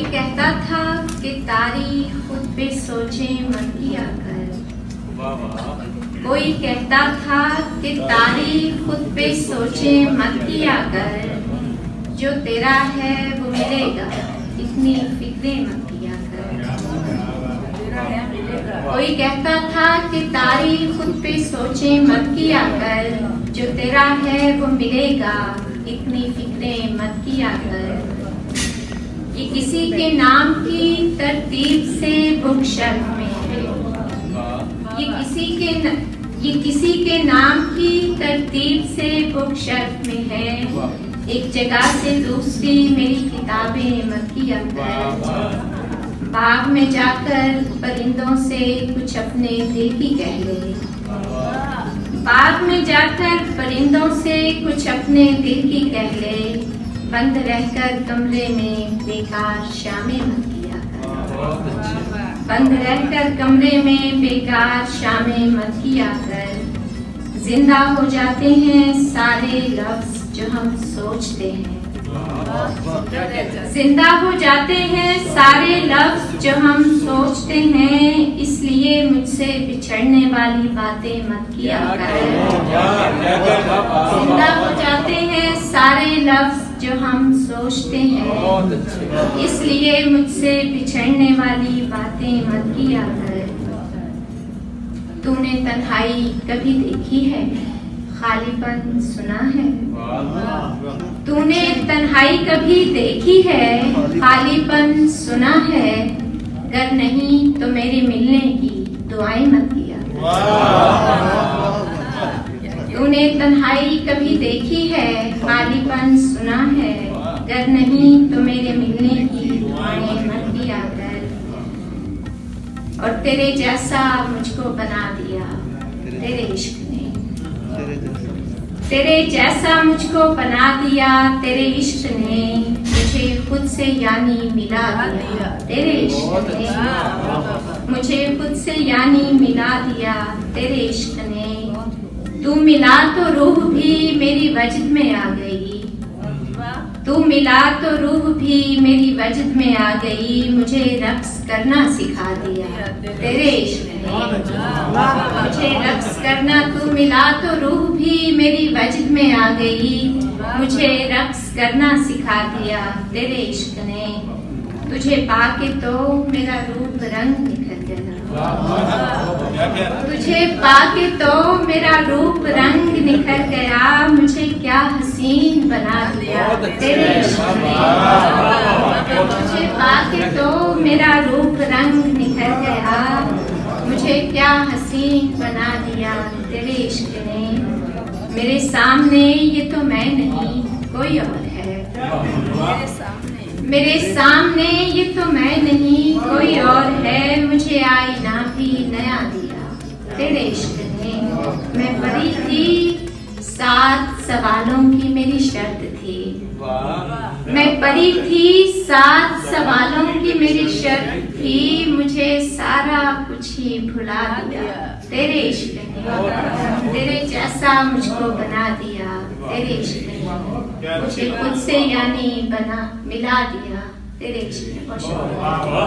कहता था कि तारीख खुद पे सोचे मत किया कर। कोई कहता था कि तारीख खुद पे सोचे मत किया कर। जो तेरा है वो मिलेगा, इतनी फिक्रे मत किया कर। कोई कहता था कि तारीख खुद पे सोचे मत किया कर। जो तेरा है वो मिलेगा, इतनी फिक्रे मत किया कर। ये किसी के नाम की तरतीब से बुक शेल्फ में है। ये किसी के नाम की तरतीब से बुक शेल्फ में है। एक जगह से दूसरी मेरी किताबें मत किया कर। बाग में जाकर परिंदों से कुछ अपने दिल की कह ले। बाग में जाकर परिंदों से कुछ अपने दिल की कह ले। बंद रहकर कमरे में बेकार शामें मत किया कर। बंद रहकर कमरे में बेकार शामें मत किया कर। जिंदा हो जाते हैं सारे लफ्ज जो हम सोचते हैं। जिंदा हो जाते हैं सारे लफ्ज जो हम सोचते हैं। इसलिए मुझसे बिछड़ने वाली बातें मत किया कर। जिंदा हो जाते हैं सारे लफ्ज जो हम सोचते हैं। इसलिए मुझसे बिछड़ने वाली बातें मत किया कर। तूने तन्हाई कभी देखी है, खालीपन सुना है। तूने तन्हाई कभी देखी है, खालीपन सुना है। गर नहीं तो मेरे मिलने की दुआएं मत किया। तूने तन्हाई कभी देखी है, खालीपन सुना है। गर नहीं तो मेरे मिलने की दुआएं मत किया कर। और तेरे जैसा मुझको बना दिया तेरे इश्क ने। तेरे जैसा मुझको बना दिया तेरे इश्क ने। मुझे खुद से यानी मिला दिया तेरे इश्क ने। मुझे खुद से यानी मिला दिया तेरे इश्क ने। तू मिला तो रूह भी मेरी वजद में आ गई। तू मिला तो रूह भी मेरी वजद में आ गई। मुझे रक्स करना सिखा दिया तेरे इश्क ने। मुझे रक्स करना तू मिला तो रूह भी मेरी वजद में आ गई। मुझे रक्स करना सिखा दिया तेरे इश्क ने। तुझे पाके तो मेरा रूप रंग निखर गया। तुझे पाके तो मेरा रूप रंग निखर गया। मुझे क्या हसीन बना दिया तेरे इश्क ने। तुझे पाके तो मेरा रूप रंग निखर गया। मुझे क्या हसीन बना दिया तेरे इश्क ने। मेरे सामने ये तो मैं नहीं कोई और है। मेरे सामने ये तो मैं नहीं कोई और है। मुझे आईना भी नया दिया तेरे इश्क ने। मैं परी थी 7 सवालों की मेरी शर्त थी। मैं परी थी 7 सवालों की मेरी शर्त थी। मुझे सारा कुछ ही भुला दिया तेरे इश्क ने। तेरे जैसा मुझको बना दिया तेरे इश्क ने। मुझे खुद से यानी बना मिला दिया तेरे इश्क ने।